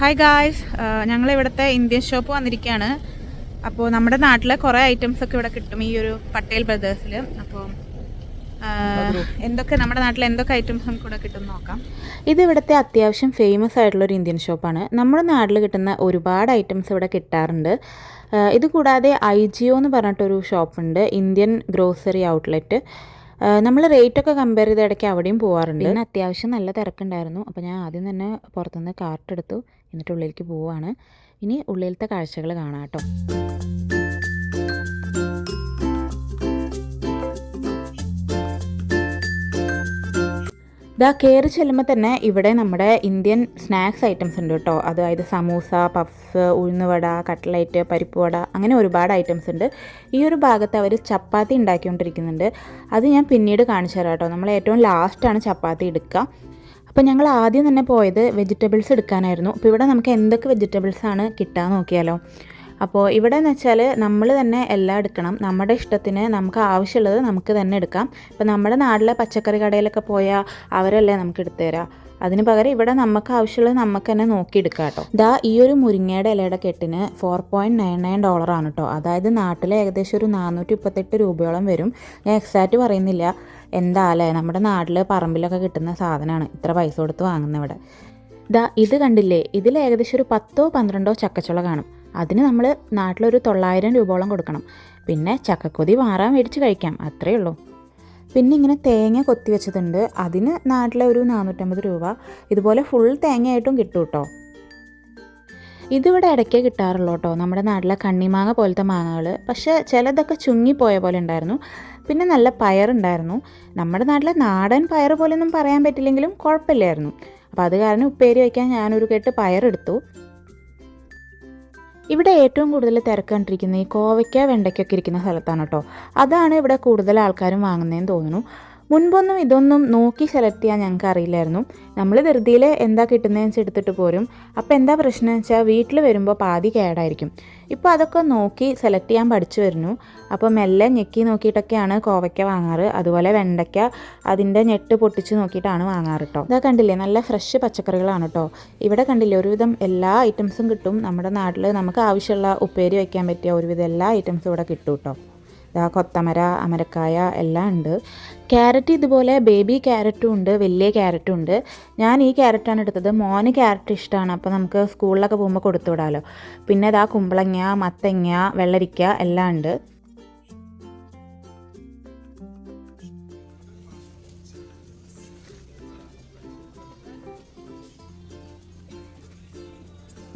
Hi guys, ഞങ്ങളിവിടുത്തെ Indian shop വന്നിരിക്കുകയാണ്. അപ്പോൾ നമ്മുടെ നാട്ടിലെ കുറേ ഐറ്റംസ് ഒക്കെ ഇവിടെ കിട്ടും ഈ ഒരു പട്ടേൽ ബ്രദേഴ്സിൽ. അപ്പോൾ നമ്മുടെ നാട്ടിൽ എന്തൊക്കെ ഐറ്റംസ് നമുക്ക് ഇവിടെ കിട്ടും നോക്കാം. ഇത് ഇവിടുത്തെ അത്യാവശ്യം ഫേമസ് ആയിട്ടുള്ളൊരു ഇന്ത്യൻ ഷോപ്പാണ്. നമ്മുടെ നാട്ടിൽ കിട്ടുന്ന ഒരുപാട് ഐറ്റംസ് ഇവിടെ കിട്ടാറുണ്ട്. ഇത് കൂടാതെ IGO എന്ന് പറഞ്ഞിട്ടൊരു ഷോപ്പുണ്ട്, ഇന്ത്യൻ ഗ്രോസറി ഔട്ട്ലെറ്റ്. നമ്മൾ റേറ്റൊക്കെ കമ്പയർ ചെയ്ത് ഇടയ്ക്ക് അവിടെയും പോകാറുണ്ട്. പിന്നെ അത്യാവശ്യം നല്ല തിരക്കുണ്ടായിരുന്നു. അപ്പോൾ ഞാൻ ആദ്യം തന്നെ പുറത്തുനിന്ന് കാർട്ട് എടുത്തു, എന്നിട്ട് ഉള്ളിലേക്ക് പോവുകയാണ്. ഇനി ഉള്ളിലത്തെ കാഴ്ചകൾ കാണാം കേട്ടോ. കയറി ചെല്ലുമ്പോൾ തന്നെ ഇവിടെ നമ്മുടെ ഇന്ത്യൻ സ്നാക്സ് ഐറ്റംസ് ഉണ്ട് കേട്ടോ. അതായത് സമൂസ, പഫ്സ്, ഉഴുന്നുവട, കട്ട്ലൈറ്റ്, പരിപ്പുവട, അങ്ങനെ ഒരുപാട് ഐറ്റംസ് ഉണ്ട്. ഈ ഒരു ഭാഗത്ത് അവർ ചപ്പാത്തി ഉണ്ടാക്കിക്കൊണ്ടിരിക്കുന്നുണ്ട്. അത് ഞാൻ പിന്നീട് കാണിച്ചു തരാം കേട്ടോ. നമ്മൾ ഏറ്റവും ലാസ്റ്റാണ് ചപ്പാത്തി എടുക്കുക. അപ്പോൾ ഞങ്ങൾ ആദ്യം തന്നെ പോയത് വെജിറ്റബിൾസ് എടുക്കാനായിരുന്നു. അപ്പോൾ ഇവിടെ നമുക്ക് എന്തൊക്കെ വെജിറ്റബിൾസാണ് കിട്ടുക നോക്കിയാലോ. അപ്പോൾ ഇവിടെ എന്ന് വെച്ചാൽ നമ്മൾ തന്നെ എല്ലാം എടുക്കണം. നമ്മുടെ ഇഷ്ടത്തിന് നമുക്ക് ആവശ്യമുള്ളത് നമുക്ക് തന്നെ എടുക്കാം. ഇപ്പോൾ നമ്മുടെ നാട്ടിലെ പച്ചക്കറി കടയിലൊക്കെ പോയാൽ അവരല്ലേ നമുക്ക് എടുത്തു തരാം. അതിന് പകരം ഇവിടെ നമുക്ക് ആവശ്യമുള്ളത് നമുക്ക് തന്നെ നോക്കിയെടുക്കാം കേട്ടോ. ഈ ഒരു മുരിങ്ങയുടെ ഇലയുടെ കെട്ടിന് $4.99 ആണ് കേട്ടോ. അതായത് നാട്ടിലെ ഏകദേശം ഒരു 438 രൂപയോളം വരും. ഞാൻ എക്സാക്റ്റ് പറയുന്നില്ല. എന്താ അല്ലേ, നമ്മുടെ നാട്ടിൽ പറമ്പിലൊക്കെ കിട്ടുന്ന സാധനമാണ് ഇത്ര പൈസ കൊടുത്ത് വാങ്ങുന്നവിടെ. ഇത് കണ്ടില്ലേ, ഇതിൽ ഏകദേശം ഒരു 10-12 ചക്കച്ചുള കാണും. അതിന് നമ്മൾ നാട്ടിലൊരു 900 രൂപയോളം കൊടുക്കണം. പിന്നെ ചക്കക്കൊതി മാറാൻ മേടിച്ച് കഴിക്കാം, അത്രയേ ഉള്ളൂ. പിന്നെ ഇങ്ങനെ തേങ്ങ കൊത്തി വെച്ചതുണ്ട്, അതിന് നാട്ടിലെ ഒരു 450 രൂപ. ഇതുപോലെ ഫുൾ തേങ്ങയായിട്ടും കിട്ടും കേട്ടോ. ഇതിവിടെ ഇടയ്ക്കേ കിട്ടാറുള്ളൂ കേട്ടോ, നമ്മുടെ നാട്ടിലെ കണ്ണിമാങ്ങ പോലത്തെ മാങ്ങകൾ. പക്ഷേ ചിലതൊക്കെ ചുങ്ങിപ്പോയ പോലെ ഉണ്ടായിരുന്നു. പിന്നെ നല്ല പയറുണ്ടായിരുന്നു. നമ്മുടെ നാട്ടിലെ നാടൻ പയർ പോലെയൊന്നും പറയാൻ പറ്റില്ലെങ്കിലും കുഴപ്പമില്ലായിരുന്നു. അപ്പോൾ അത് കാരണം ഉപ്പേരി വയ്ക്കാൻ ഞാനൊരു കെട്ട് പയറെടുത്തു. ഇവിടെ ഏറ്റവും കൂടുതൽ തിരക്ക് കണ്ടിരിക്കുന്നത് ഈ കോവയ്ക്ക, വെണ്ടയ്ക്കൊക്കെ ഇരിക്കുന്ന സ്ഥലത്താണ് കേട്ടോ. അതാണ് ഇവിടെ കൂടുതൽ ആൾക്കാരും വാങ്ങുന്നതെന്ന് തോന്നുന്നു. മുൻപൊന്നും ഇതൊന്നും നോക്കി സെലക്ട് ചെയ്യാൻ ഞങ്ങൾക്ക് അറിയില്ലായിരുന്നു. നമ്മൾ ധൃതിയിൽ എന്താ കിട്ടുന്നതെന്ന് വെച്ച് എടുത്തിട്ട് പോരും. അപ്പോൾ എന്താ പ്രശ്നം വെച്ചാൽ വീട്ടിൽ വരുമ്പോൾ പാതി കേടായിരിക്കും. ഇപ്പോൾ അതൊക്കെ നോക്കി സെലക്ട് ചെയ്യാൻ പഠിച്ചു വരുന്നു. അപ്പോൾ മെല്ലെ ഞെക്കി നോക്കിയിട്ടൊക്കെയാണ് കോവയ്ക്ക വാങ്ങാറ്. അതുപോലെ വെണ്ടയ്ക്ക അതിൻ്റെ ഞെട്ട് പൊട്ടിച്ച് നോക്കിയിട്ടാണ് വാങ്ങാറ് കേട്ടോ. ഇതാ കണ്ടില്ലേ, നല്ല ഫ്രഷ് പച്ചക്കറികളാണ് കേട്ടോ. ഇവിടെ കണ്ടില്ലേ, ഒരുവിധം എല്ലാ ഐറ്റംസും കിട്ടും. നമ്മുടെ നാട്ടിൽ നമുക്ക് ആവശ്യമുള്ള ഉപ്പേരി വയ്ക്കാൻ പറ്റിയ ഒരുവിധം എല്ലാ ഐറ്റംസും ഇവിടെ കിട്ടും കേട്ടോ. കൊത്തമര, അമരക്കായ എല്ലാം ഉണ്ട്. ക്യാരറ്റ് ഇതുപോലെ ബേബി ക്യാരറ്റും ഉണ്ട്, വലിയ ക്യാരറ്റും ഉണ്ട്. ഞാൻ ഈ ക്യാരറ്റാണ് എടുത്തത്. മോന് ക്യാരറ്റ് ഇഷ്ടമാണ്, അപ്പോൾ നമുക്ക് സ്കൂളിലൊക്കെ പോകുമ്പോൾ കൊടുത്തു വിടാമല്ലോ. പിന്നെ കുമ്പളങ്ങ, മത്തങ്ങ, വെള്ളരിക്ക എല്ലാം ഉണ്ട്.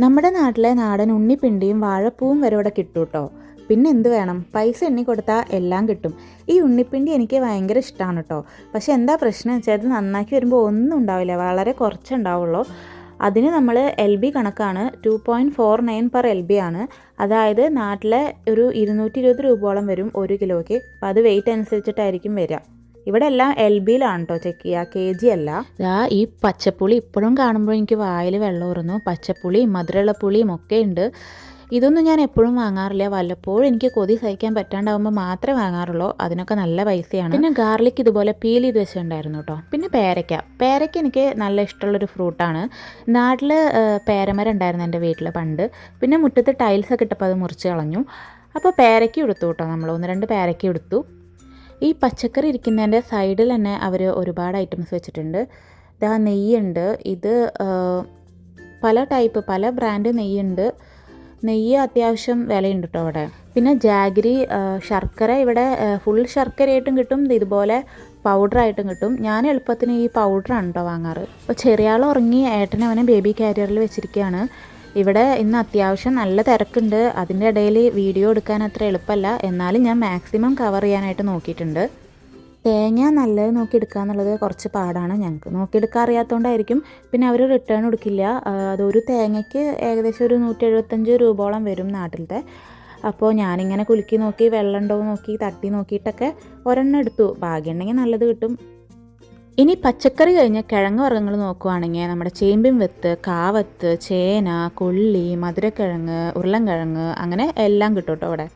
നമ്മുടെ നാട്ടിലെ നാടൻ ഉണ്ണിപ്പിണ്ടിയും വാഴപ്പൂവും വരെ ഇവിടെ കിട്ടും കേട്ടോ. പിന്നെ എന്ത് വേണം, പൈസ എണ്ണി കൊടുത്താൽ എല്ലാം കിട്ടും. ഈ ഉണ്ണിപ്പിണ്ടി എനിക്ക് ഭയങ്കര ഇഷ്ടമാണ് കേട്ടോ. പക്ഷെ എന്താ പ്രശ്നം വെച്ചാൽ അത് നന്നാക്കി വരുമ്പോൾ ഒന്നും ഉണ്ടാവില്ല, വളരെ കുറച്ചുണ്ടാവുള്ളൂ. അതിന് നമ്മൾ LB കണക്കാണ്, 2.49 per LB ആണ്. അതായത് നാട്ടിലെ ഒരു 220 രൂപയോളം വരും 1 കിലോയ്ക്ക്. അപ്പോൾ അത് വെയിറ്റ് അനുസരിച്ചിട്ടായിരിക്കും വരിക. ഇവിടെ എല്ലാം LBയിലാണ് കേട്ടോ ചെക്ക് ചെയ്യുക, KG അല്ല. ഈ പച്ചപ്പുളി ഇപ്പോഴും കാണുമ്പോൾ എനിക്ക് വായിൽ വെള്ളം ഊറുന്നു. പച്ചപ്പുളിയും മധുരമുള്ള പുളിയും ഒക്കെ ഉണ്ട്. ഇതൊന്നും ഞാൻ എപ്പോഴും വാങ്ങാറില്ല. വല്ലപ്പോഴും എനിക്ക് കൊതി സഹിക്കാൻ പറ്റാണ്ടാവുമ്പോൾ മാത്രമേ വാങ്ങാറുള്ളൂ. അതിനൊക്കെ നല്ല പൈസയാണ്. പിന്നെ ഗാർലിക് ഇതുപോലെ പീൽ ചെയ്ത് വെച്ചിട്ടുണ്ടായിരുന്നു കേട്ടോ. പിന്നെ പേരയ്ക്ക എനിക്ക് നല്ല ഇഷ്ടമുള്ളൊരു ഫ്രൂട്ടാണ്. നാട്ടിൽ പേരമരം ഉണ്ടായിരുന്നു എൻ്റെ വീട്ടിൽ പണ്ട്. പിന്നെ മുറ്റത്ത് ടൈൽസൊക്കെ ഇട്ടപ്പോൾ അത് മുറിച്ച് കളഞ്ഞു. അപ്പോൾ പേരയ്ക്ക എടുത്തു കേട്ടോ. നമ്മൾ 1-2 പേരയ്ക്ക എടുത്തു. ഈ പച്ചക്കറി ഇരിക്കുന്നതിൻ്റെ സൈഡിൽ തന്നെ അവർ ഒരുപാട് ഐറ്റംസ് വെച്ചിട്ടുണ്ട്. നെയ്യുണ്ട്. ഇത് പല ബ്രാൻഡ് നെയ്യുണ്ട്. നെയ്യ് അത്യാവശ്യം വിലയുണ്ട് കേട്ടോ അവിടെ. പിന്നെ ജാഗരി, ശർക്കര ഇവിടെ ഫുൾ ശർക്കരയായിട്ടും കിട്ടും, ഇതുപോലെ പൗഡറായിട്ടും കിട്ടും. ഞാൻ എളുപ്പത്തിന് ഈ പൗഡറാണ് കേട്ടോ വാങ്ങാറ്. അപ്പോൾ ചെറിയ ആൾ ഉറങ്ങി, ഏട്ടനവനെ ബേബി കാരിയറിൽ വെച്ചിരിക്കുകയാണ്. ഇവിടെ ഇന്ന് അത്യാവശ്യം നല്ല തിരക്കുണ്ട്. അതിൻ്റെ ഇടയിൽ വീഡിയോ എടുക്കാൻ അത്ര എളുപ്പമല്ല, എന്നാലും ഞാൻ മാക്സിമം കവർ ചെയ്യാനായിട്ട് നോക്കിയിട്ടുണ്ട്. തേങ്ങ നല്ലത് നോക്കിയെടുക്കുക എന്നുള്ളത് കുറച്ച് പാടാണ്. ഞങ്ങൾക്ക് നോക്കിയെടുക്കാൻ അറിയാത്തതുകൊണ്ടായിരിക്കും. പിന്നെ അവർ റിട്ടേൺ കൊടുക്കില്ല. അതൊരു തേങ്ങയ്ക്ക് ഏകദേശം ഒരു 175 രൂപയോളം വരും നാട്ടിലത്തെ. അപ്പോൾ ഞാനിങ്ങനെ കുലുക്കി നോക്കി, വെള്ളം ഉണ്ടോ നോക്കി, തട്ടി നോക്കിയിട്ടൊക്കെ ഒരെണ്ണം എടുത്തു. ഭാഗ്യമുണ്ടെങ്കിൽ നല്ലത് കിട്ടും. ഇനി പച്ചക്കറി കഴിഞ്ഞ് കിഴങ്ങ് വർഗ്ഗങ്ങൾ നോക്കുവാണെങ്കിൽ നമ്മുടെ ചേമ്പിൻ വിത്ത്, കാവത്ത്, ചേന, കൊള്ളി, മധുരക്കിഴങ്ങ്, ഉരുളൻകിഴങ്ങ്, അങ്ങനെ എല്ലാം കിട്ടും കേട്ടോ ഇവിടെ.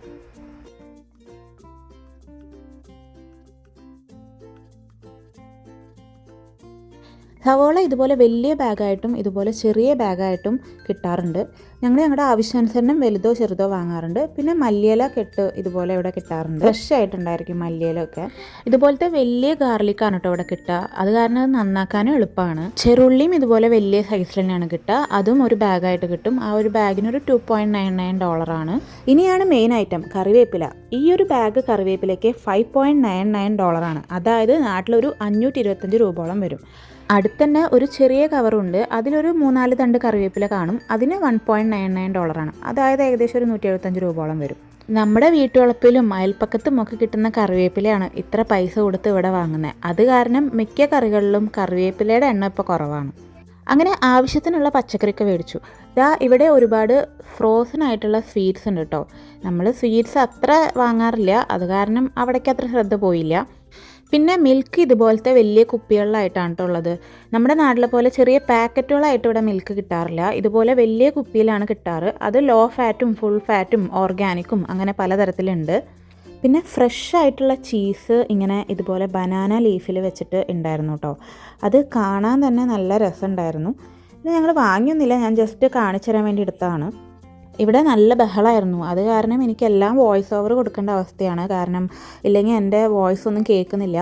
സവോള ഇതുപോലെ വലിയ ബാഗായിട്ടും ഇതുപോലെ ചെറിയ ബാഗായിട്ടും കിട്ടാറുണ്ട്. ഞങ്ങൾ ഞങ്ങളുടെ ആവശ്യാനുസരണം വലുതോ ചെറുതോ വാങ്ങാറുണ്ട്. പിന്നെ മല്ലിയില കെട്ട് ഇതുപോലെ ഇവിടെ കിട്ടാറുണ്ട്. ഫ്രഷ് ആയിട്ടുണ്ടായിരിക്കും മല്ലിയില ഒക്കെ. ഇതുപോലത്തെ വലിയ ഗാർലിക്കാണ് കേട്ടോ ഇവിടെ കിട്ടുക. അത് കാരണം അത് നന്നാക്കാനും എളുപ്പമാണ്. ചെറുള്ളിയും ഇതുപോലെ വലിയ സൈസിൽ തന്നെയാണ് കിട്ടുക. അതും ഒരു ബാഗായിട്ട് കിട്ടും. ആ ഒരു ബാഗിനൊരു $2.99 ഇനിയാണ് മെയിൻ ഐറ്റം, കറിവേപ്പില. ഈ ഒരു ബാഗ് കറിവേപ്പിലയ്ക്ക് $5.99 അതായത് നാട്ടിലൊരു 525 രൂപയോളം വരും. അടുത്തന്നെ ഒരു ചെറിയ കവറുണ്ട്, അതിലൊരു 3-4 തണ്ട് കറിവേപ്പില കാണും. അതിന് $1.99 അതായത് ഏകദേശം ഒരു 175 രൂപയോളം വരും. നമ്മുടെ വീട്ടുവളപ്പിലും അയൽപ്പക്കത്തും ഒക്കെ കിട്ടുന്ന കറിവേപ്പിലയാണ് ഇത്ര പൈസ കൊടുത്ത് ഇവിടെ വാങ്ങുന്നത്. അത് കാരണം മിക്ക കറികളിലും കറിവേപ്പിലയുടെ എണ്ണം ഇപ്പോൾ കുറവാണ്. അങ്ങനെ ആവശ്യത്തിനുള്ള പച്ചക്കറിയൊക്കെ മേടിച്ചു. ഇവിടെ ഒരുപാട് ഫ്രോസൺ ആയിട്ടുള്ള സ്വീറ്റ്സ് ഉണ്ട് കേട്ടോ. നമ്മൾ സ്വീറ്റ്സ് അത്ര വാങ്ങാറില്ല, അത് കാരണം അവിടേക്ക് അത്ര ശ്രദ്ധ പോയില്ല. പിന്നെ മിൽക്ക് ഇതുപോലത്തെ വലിയ കുപ്പികളിലായിട്ടാണ് കേട്ടോ ഉള്ളത്. നമ്മുടെ നാട്ടിലെ പോലെ ചെറിയ പാക്കറ്റുകളായിട്ട് ഇവിടെ മിൽക്ക് കിട്ടാറില്ല. ഇതുപോലെ വലിയ കുപ്പിയിലാണ് കിട്ടാറ്. അത് ലോ ഫാറ്റും ഫുൾ ഫാറ്റും ഓർഗാനിക്കും അങ്ങനെ പലതരത്തിലുണ്ട്. പിന്നെ ഫ്രഷ് ആയിട്ടുള്ള ചീസ് ഇങ്ങനെ ഇതുപോലെ ബനാന ലീഫിൽ വെച്ചിട്ട് ഉണ്ടായിരുന്നു കേട്ടോ. അത് കാണാൻ തന്നെ നല്ല രസമുണ്ടായിരുന്നു. ഇത് ഞങ്ങൾ വാങ്ങിയൊന്നുമില്ല, ഞാൻ ജസ്റ്റ് കാണിച്ചു തരാൻ വേണ്ടി എടുത്തതാണ്. ഇവിടെ നല്ല ബഹളമായിരുന്നു. അത് കാരണം എനിക്കെല്ലാം വോയിസ് ഓവർ കൊടുക്കേണ്ട അവസ്ഥയാണ്. കാരണം ഇല്ലെങ്കിൽ എൻ്റെ വോയിസ് ഒന്നും കേൾക്കുന്നില്ല.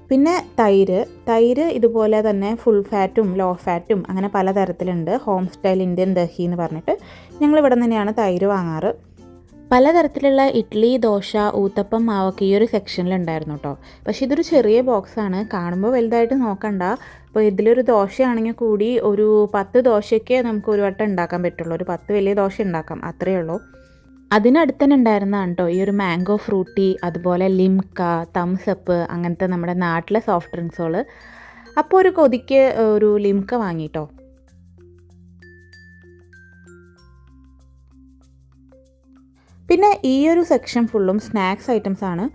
പിന്നെ തൈര് ഇതുപോലെ തന്നെ ഫുൾ ഫാറ്റും ലോ ഫാറ്റും അങ്ങനെ പലതരത്തിലുണ്ട്. ഹോം സ്റ്റൈൽ ഇന്ത്യൻ ദഹി എന്ന് പറഞ്ഞിട്ട് ഞങ്ങളിവിടെ തന്നെയാണ് തൈര് വാങ്ങാറ്. പലതരത്തിലുള്ള ഇഡ്ഡലി, ദോശ, ഊത്തപ്പം മാവൊക്കെ ഈ ഒരു സെക്ഷനിലുണ്ടായിരുന്നു കേട്ടോ. പക്ഷേ ഇതൊരു ചെറിയ ബോക്സാണ്, കാണുമ്പോൾ വലുതായിട്ട് നോക്കണ്ട. അപ്പോൾ ഇതിലൊരു ദോശയാണെങ്കിൽ കൂടി ഒരു 10 ദോശയ്ക്ക് നമുക്ക് ഒരു വട്ടം ഉണ്ടാക്കാൻ പറ്റുള്ളൂ. ഒരു 10 വലിയ ദോശ ഉണ്ടാക്കാം, അത്രയേ ഉള്ളൂ. അതിനടുത്ത് തന്നെ ഉണ്ടായിരുന്നതാണ് കേട്ടോ ഈ ഒരു മാംഗോ ഫ്രൂട്ടി, അതുപോലെ ലിംക, തംസപ്പ് അങ്ങനത്തെ നമ്മുടെ നാട്ടിലെ സോഫ്റ്റ് ഡ്രിങ്ക്സുകൾ. അപ്പോൾ ഒരു കൊതിക്ക് ഒരു ലിംക വാങ്ങിട്ടോ. പിന്നെ ഈ ഒരു സെക്ഷൻ ഫുള്ളും സ്നാക്സ് ഐറ്റംസ് ആണ്.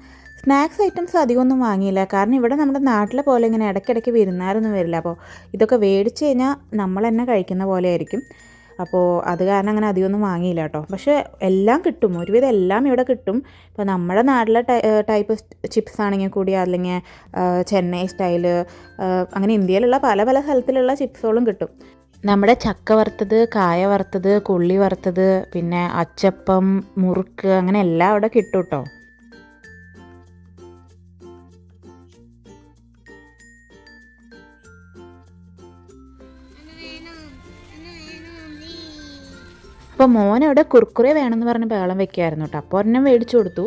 സ്നാക്സ് ഐറ്റംസ് അധികമൊന്നും വാങ്ങിയില്ല, കാരണം ഇവിടെ നമ്മുടെ നാട്ടിലെ പോലെ ഇങ്ങനെ ഇടയ്ക്കിടയ്ക്ക് വിരുന്നാരൊന്നും വരില്ല. അപ്പോൾ ഇതൊക്കെ മേടിച്ച് കഴിഞ്ഞാൽ നമ്മൾ തന്നെ കഴിക്കുന്ന പോലെ ആയിരിക്കും. അപ്പോൾ അത് കാരണം അങ്ങനെ അധികമൊന്നും വാങ്ങിയില്ല കേട്ടോ. പക്ഷേ എല്ലാം കിട്ടും, ഒരുവിധം എല്ലാം ഇവിടെ കിട്ടും. ഇപ്പോൾ നമ്മുടെ നാട്ടിലെ ടൈപ്പ് ചിപ്സ് ആണെങ്കിൽ കൂടി, അല്ലെങ്കിൽ ചെന്നൈ സ്റ്റൈല്, അങ്ങനെ ഇന്ത്യയിലുള്ള പല പല സ്ഥലത്തിലുള്ള ചിപ്സുകളും കിട്ടും. നമ്മുടെ ചക്ക വറുത്തത്, കായ വറുത്തത്, കൊള്ളി വറുത്തത്, പിന്നെ അച്ചപ്പം, മുറുക്ക്, അങ്ങനെ എല്ലാം അവിടെ കിട്ടും കേട്ടോ. അപ്പോൾ മോനവിടെ കുർക്കുറെ വേണമെന്ന് പറഞ്ഞ് ബഹളം വെക്കായിരുന്നു കേട്ടോ. അപ്പോൾ ഒരെണ്ണം മേടിച്ചു കൊടുത്തു.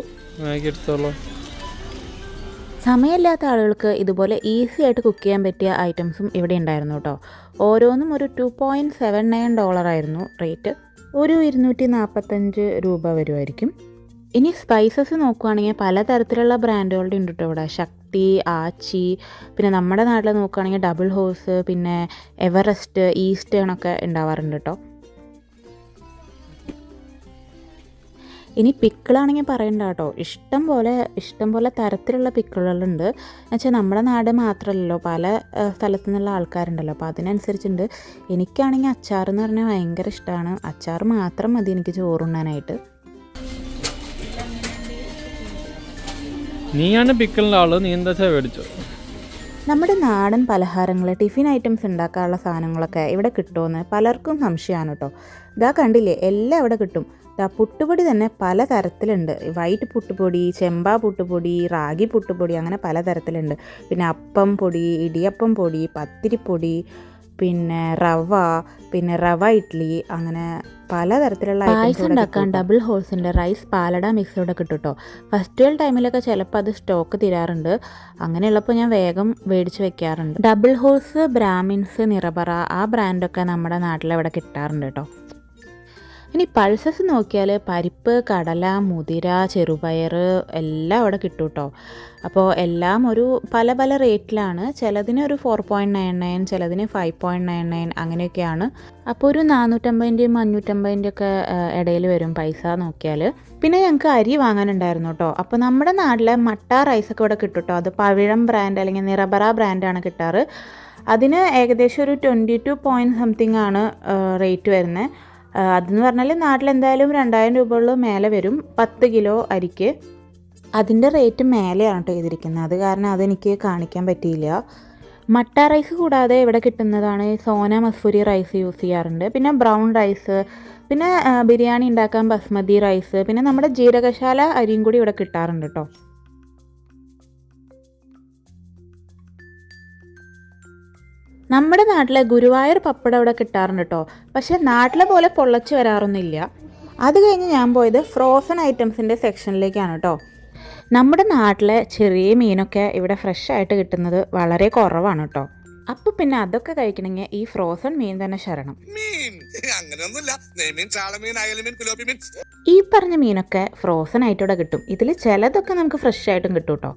സമയമില്ലാത്ത ആളുകൾക്ക് ഇതുപോലെ ഈസി ആയിട്ട് കുക്ക് ചെയ്യാൻ പറ്റിയ ഐറ്റംസും ഇവിടെ ഉണ്ടായിരുന്നു കേട്ടോ. ഓരോന്നും ഒരു $2.79 ആയിരുന്നു റേറ്റ്. ഒരു 245 രൂപ വരുമായിരിക്കും. ഇനി സ്പൈസസ് നോക്കുകയാണെങ്കിൽ പലതരത്തിലുള്ള ബ്രാൻഡുകളുടെ ഉണ്ട് കേട്ടോ ഇവിടെ. ശക്തി, ആച്ചി, പിന്നെ നമ്മുടെ നാട്ടിൽ നോക്കുകയാണെങ്കിൽ ഡബിൾ ഹോഴ്സ്, പിന്നെ എവറസ്റ്റ്, ഈസ്റ്റേൺ ഒക്കെ ഉണ്ടാവാറുണ്ട് കേട്ടോ. ഇനി പിക്കിളാണെങ്കിൽ പറയണ്ട കേട്ടോ, ഇഷ്ടം പോലെ തരത്തിലുള്ള പിക്കിളുകളുണ്ട്. എന്നുവെച്ചാൽ നമ്മുടെ നാട് മാത്രമല്ലല്ലോ, പല സ്ഥലത്തു നിന്നുള്ള ആൾക്കാരുണ്ടല്ലോ, അപ്പോൾ അതിനനുസരിച്ചുണ്ട്. എനിക്കാണെങ്കിൽ അച്ചാർ എന്ന് പറഞ്ഞാൽ ഭയങ്കര ഇഷ്ടമാണ്. അച്ചാർ മാത്രം മതി എനിക്ക് ചോറുണ്ണാനായിട്ട്. നീയാണ് പിക്കിളിൻ്റെ ആള്, നീ എന്താ മേടിച്ചോ? നമ്മുടെ നാടൻ പലഹാരങ്ങൾ, ടിഫിൻ ഐറ്റംസ് ഉണ്ടാക്കാനുള്ള സാധനങ്ങളൊക്കെ ഇവിടെ കിട്ടുമെന്ന് പലർക്കും സംശയമാണ് കേട്ടോ. ഇതാ കണ്ടില്ലേ, എല്ലാം ഇവിടെ കിട്ടും. പുട്ടുപൊടി തന്നെ പല തരത്തിലുണ്ട്. വൈറ്റ് പുട്ടുപൊടി, ചെമ്പാ പുട്ടുപൊടി, റാഗി പുട്ടുപൊടി, അങ്ങനെ പലതരത്തിലുണ്ട്. പിന്നെ അപ്പം പൊടി, ഇടിയപ്പം പൊടി, പത്തിരിപ്പൊടി, പിന്നെ റവ ഇഡ്ഡലി, അങ്ങനെ പലതരത്തിലുള്ള ഐറ്റംസ് ഉണ്ടാക്കാൻ ഡബിൾ ഹോൾസിൻ്റെ റൈസ് പാലട മിക്സ് ഇവിടെ കിട്ടും കേട്ടോ. ഫെസ്റ്റിവൽ ടൈമിലൊക്കെ ചിലപ്പോൾ അത് സ്റ്റോക്ക് തീരാറുണ്ട്. അങ്ങനെയുള്ളപ്പോൾ ഞാൻ വേഗം മേടിച്ച് വെക്കാറുണ്ട്. ഡബിൾ ഹോൾസ്, ബ്രാഹ്മിൻസ്, നിറബറ, ആ ബ്രാൻഡൊക്കെ നമ്മുടെ നാട്ടിലിവിടെ കിട്ടാറുണ്ട് കേട്ടോ. ഇനി പൾസസ് നോക്കിയാൽ പരിപ്പ്, കടല, മുതിര, ചെറുപയർ എല്ലാം അവിടെ കിട്ടും കേട്ടോ. അപ്പോൾ എല്ലാം ഒരു പല പല റേറ്റിലാണ്. ചിലതിന് ഒരു 4.99, ചിലതിന് 5.99 അങ്ങനെയൊക്കെയാണ്. അപ്പോൾ ഒരു 450-ൻ്റെയും 550-ൻ്റെയും ഒക്കെ ഇടയിൽ വരും പൈസ നോക്കിയാൽ. പിന്നെ ഞങ്ങൾക്ക് അരി വാങ്ങാനുണ്ടായിരുന്നു കേട്ടോ. അപ്പോൾ നമ്മുടെ നാട്ടിലെ മട്ട റൈസൊക്കെ ഇവിടെ കിട്ടും കേട്ടോ. അത് പവിഴം ബ്രാൻഡ് അല്ലെങ്കിൽ നിറബറ ബ്രാൻഡാണ് കിട്ടാറ്. അതിന് ഏകദേശം ഒരു 22 പോയിൻറ്റ് സംതിങ് ആണ് റേറ്റ് വരുന്നത്. അതെന്ന് പറഞ്ഞാൽ നാട്ടിലെന്തായാലും 2000 രൂപയുള്ള മേലെ വരും 10 കിലോ അരിക്ക്. അതിൻ്റെ റേറ്റ് മേലെയാണ് കേട്ടോ ചെയ്തിരിക്കുന്നത്. അത് കാരണം അതെനിക്ക് കാണിക്കാൻ പറ്റിയില്ല. മട്ട റൈസ് കൂടാതെ ഇവിടെ കിട്ടുന്നതാണ് സോന മസൂരി റൈസ് യൂസ് ചെയ്യാറുണ്ട്. പിന്നെ ബ്രൗൺ റൈസ്, പിന്നെ ബിരിയാണി ഉണ്ടാക്കാൻ ബസ്മതി റൈസ്, പിന്നെ നമ്മുടെ ജീരകശാല അരിയും കൂടി ഇവിടെ കിട്ടാറുണ്ട് കേട്ടോ. നമ്മുടെ നാട്ടിലെ ഗുരുവായൂർ പപ്പടം ഇവിടെ കിട്ടാറുണ്ട് കേട്ടോ. പക്ഷേ നാട്ടിലെ പോലെ പൊള്ളച്ച് വരാറൊന്നുമില്ല. അത് കഴിഞ്ഞ് ഞാൻ പോയത് ഫ്രോസൺ ഐറ്റംസിൻ്റെ സെക്ഷനിലേക്കാണ് കേട്ടോ. നമ്മുടെ നാട്ടിലെ ചെറിയ മീനൊക്കെ ഇവിടെ ഫ്രഷ് ആയിട്ട് കിട്ടുന്നത് വളരെ കുറവാണ് കേട്ടോ. അപ്പോൾ പിന്നെ അതൊക്കെ കഴിക്കണമെങ്കിൽ ഈ ഫ്രോസൺ മീൻ തന്നെ ശരണം. ഈ പറഞ്ഞ മീനൊക്കെ ഫ്രോസൺ ആയിട്ട് ഇവിടെ കിട്ടും. ഇതിൽ ചിലതൊക്കെ നമുക്ക് ഫ്രഷ് ആയിട്ടും കിട്ടും കേട്ടോ.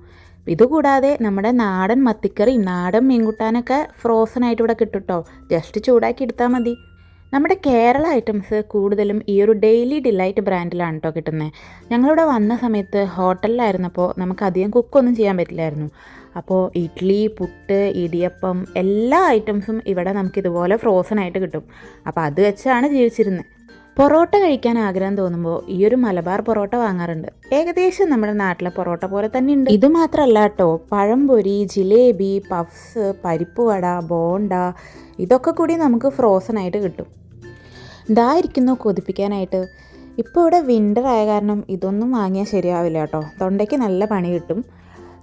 ഇതുകൂടാതെ നമ്മുടെ നാടൻ മത്തിക്കറിയും നാടൻ മീൻകൂട്ടാനൊക്കെ ഫ്രോസൺ ആയിട്ട് ഇവിടെ കിട്ടും കേട്ടോ. ജസ്റ്റ് ചൂടാക്കി എടുത്താൽ മതി. നമ്മുടെ കേരള ഐറ്റംസ് കൂടുതലും ഈ ഒരു ഡെയിലി ഡിലൈറ്റ് ബ്രാൻഡിലാണ് കേട്ടോ കിട്ടുന്നത്. ഞങ്ങളിവിടെ വന്ന സമയത്ത് ഹോട്ടലിലായിരുന്നപ്പോൾ നമുക്ക് അധികം കുക്കൊന്നും ചെയ്യാൻ പറ്റില്ലായിരുന്നു. അപ്പോൾ ഇഡ്ഡലി, പുട്ട്, ഇടിയപ്പം എല്ലാ ഐറ്റംസും ഇവിടെ നമുക്കിതുപോലെ ഫ്രോസൺ ആയിട്ട് കിട്ടും. അപ്പോൾ അത് വെച്ചാണ് ജീവിച്ചിരുന്നത്. പൊറോട്ട കഴിക്കാൻ ആഗ്രഹം തോന്നുമ്പോൾ ഈ ഒരു മലബാർ പൊറോട്ട വാങ്ങാറുണ്ട്. ഏകദേശം നമ്മുടെ നാട്ടിലെ പൊറോട്ട പോലെ തന്നെ ഉണ്ട്. ഇത് മാത്രമല്ല കേട്ടോ, പഴംപൊരി, ജിലേബി, പഫ്സ്, പരിപ്പുവട, ബോണ്ട ഇതൊക്കെ കൂടി നമുക്ക് ഫ്രോസൺ ആയിട്ട് കിട്ടും. ഇതായിരിക്കുന്നു കൊതിപ്പിക്കാനായിട്ട്. ഇപ്പോൾ ഇവിടെ വിൻ്റർ ആയ കാരണം ഇതൊന്നും വാങ്ങിയാൽ ശരിയാവില്ല കേട്ടോ. തൊണ്ടയ്ക്ക് നല്ല പണി കിട്ടും.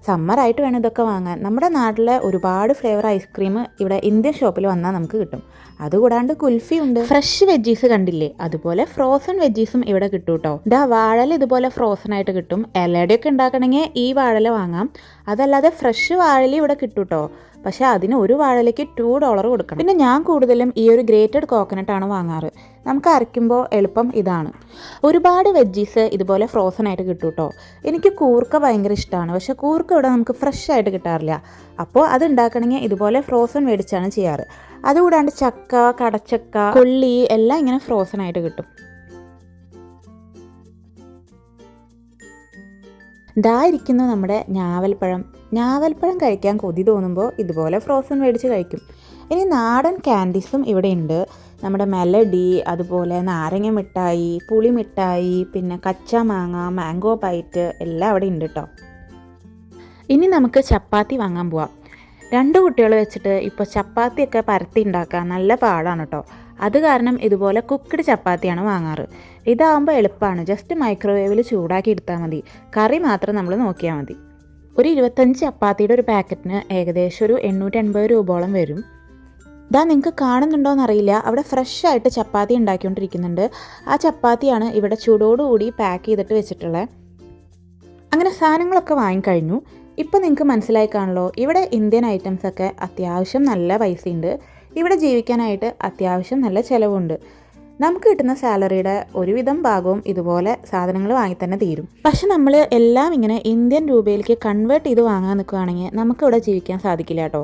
സമ്മറായിട്ട് വേണം ഇതൊക്കെ വാങ്ങാൻ. നമ്മുടെ നാട്ടിലെ ഒരുപാട് ഫ്ലേവർ ഐസ്ക്രീം ഇവിടെ ഇന്ത്യൻ ഷോപ്പിൽ വന്നാൽ നമുക്ക് കിട്ടും. അതുകൂടാണ്ട് കുൽഫി ഉണ്ട്. ഫ്രഷ് വെജീസ് കണ്ടില്ലേ, അതുപോലെ ഫ്രോസൺ വെജീസും ഇവിടെ കിട്ടും കേട്ടോ. ഇതാ വാഴല ഇതുപോലെ ഫ്രോസൺ ആയിട്ട് കിട്ടും. ഇലയുടെയൊക്കെ ഉണ്ടാക്കണമെങ്കിൽ ഈ വാഴല വാങ്ങാം. അതല്ലാതെ ഫ്രഷ് വാഴല ഇവിടെ കിട്ടും കേട്ടോ. പക്ഷേ അതിന് ഒരു വാഴലയ്ക്ക് $2 കൊടുക്കണം. പിന്നെ ഞാൻ കൂടുതലും ഈ ഒരു ഗ്രേറ്റഡ് കോക്കനട്ടാണ് വാങ്ങാറ്. നമുക്ക് അരയ്ക്കുമ്പോൾ എളുപ്പം ഇതാണ്. ഒരുപാട് വെജീസ് ഇതുപോലെ ഫ്രോസൺ ആയിട്ട് കിട്ടും കേട്ടോ. എനിക്ക് കൂർക്ക ഭയങ്കര ഇഷ്ടമാണ്. പക്ഷേ കൂർക്ക ഇവിടെ നമുക്ക് ഫ്രഷ് ആയിട്ട് കിട്ടാറില്ല. അപ്പോൾ അത് ഉണ്ടാക്കണമെങ്കിൽ ഇതുപോലെ ഫ്രോസൺ മേടിച്ചാണ് ചെയ്യാറ്. അതുകൂടാണ്ട് ചക്ക, കടച്ചക്ക, കൊള്ളി എല്ലാം ഇങ്ങനെ ഫ്രോസൺ ആയിട്ട് കിട്ടും. ഇതായിരിക്കുന്നു നമ്മുടെ ഞാവൽപ്പഴം. ഞാവൽപ്പഴം കഴിക്കാൻ കൊതി തോന്നുമ്പോൾ ഇതുപോലെ ഫ്രോസൺ മേടിച്ച് കഴിക്കും. ഇനി നാടൻ ക്യാൻഡീസും ഇവിടെ ഉണ്ട്. നമ്മുടെ മെലഡി, അതുപോലെ നാരങ്ങ മിഠായി, പുളി മിഠായി, പിന്നെ കച്ച മാങ്ങ, മാംഗോ ബൈറ്റ് എല്ലാം അവിടെ ഉണ്ട് കേട്ടോ. ഇനി നമുക്ക് ചപ്പാത്തി വാങ്ങാൻ പോവാം. 2 കുട്ടികൾ വെച്ചിട്ട് ഇപ്പോൾ ചപ്പാത്തിയൊക്കെ പരത്തി ഉണ്ടാക്കാൻ നല്ല പാടാണ് കേട്ടോ. അത് കാരണം ഇതുപോലെ കുക്ക്ഡ് ചപ്പാത്തിയാണ് വാങ്ങാറ്. ഇതാകുമ്പോൾ എളുപ്പമാണ്. ജസ്റ്റ് മൈക്രോവേവിൽ ചൂടാക്കി എടുത്താൽ മതി. കറി മാത്രം നമ്മൾ നോക്കിയാൽ മതി. ഒരു 25 ചപ്പാത്തിയുടെ ഒരു പാക്കറ്റിന് ഏകദേശം ഒരു 880 രൂപയോളം വരും. ഇതാ നിങ്ങൾക്ക് കാണുന്നുണ്ടോയെന്നറിയില്ല, അവിടെ ഫ്രഷ് ആയിട്ട് ചപ്പാത്തി ഉണ്ടാക്കിക്കൊണ്ടിരിക്കുന്നുണ്ട്. ആ ചപ്പാത്തിയാണ് ഇവിടെ ചൂടോടുകൂടി പാക്ക് ചെയ്തിട്ട് വെച്ചിട്ടുള്ളത്. അങ്ങനെ സാധനങ്ങളൊക്കെ വാങ്ങിക്കഴിഞ്ഞു. ഇപ്പോൾ നിങ്ങൾക്ക് മനസ്സിലായി കാണല്ലോ, ഇവിടെ ഇന്ത്യൻ ഐറ്റംസൊക്കെ അത്യാവശ്യം നല്ല പൈസയുണ്ട്. ഇവിടെ ജീവിക്കാനായിട്ട് അത്യാവശ്യം നല്ല ചിലവുണ്ട്. നമുക്ക് കിട്ടുന്ന സാലറിയുടെ ഒരുവിധം ഭാഗവും ഇതുപോലെ സാധനങ്ങൾ വാങ്ങി തന്നെ തീരും. പക്ഷെ നമ്മൾ എല്ലാം ഇങ്ങനെ ഇന്ത്യൻ രൂപയിലേക്ക് കൺവേർട്ട് ചെയ്ത് വാങ്ങാൻ നിൽക്കുകയാണെങ്കിൽ നമുക്കിവിടെ ജീവിക്കാൻ സാധിക്കില്ല കേട്ടോ.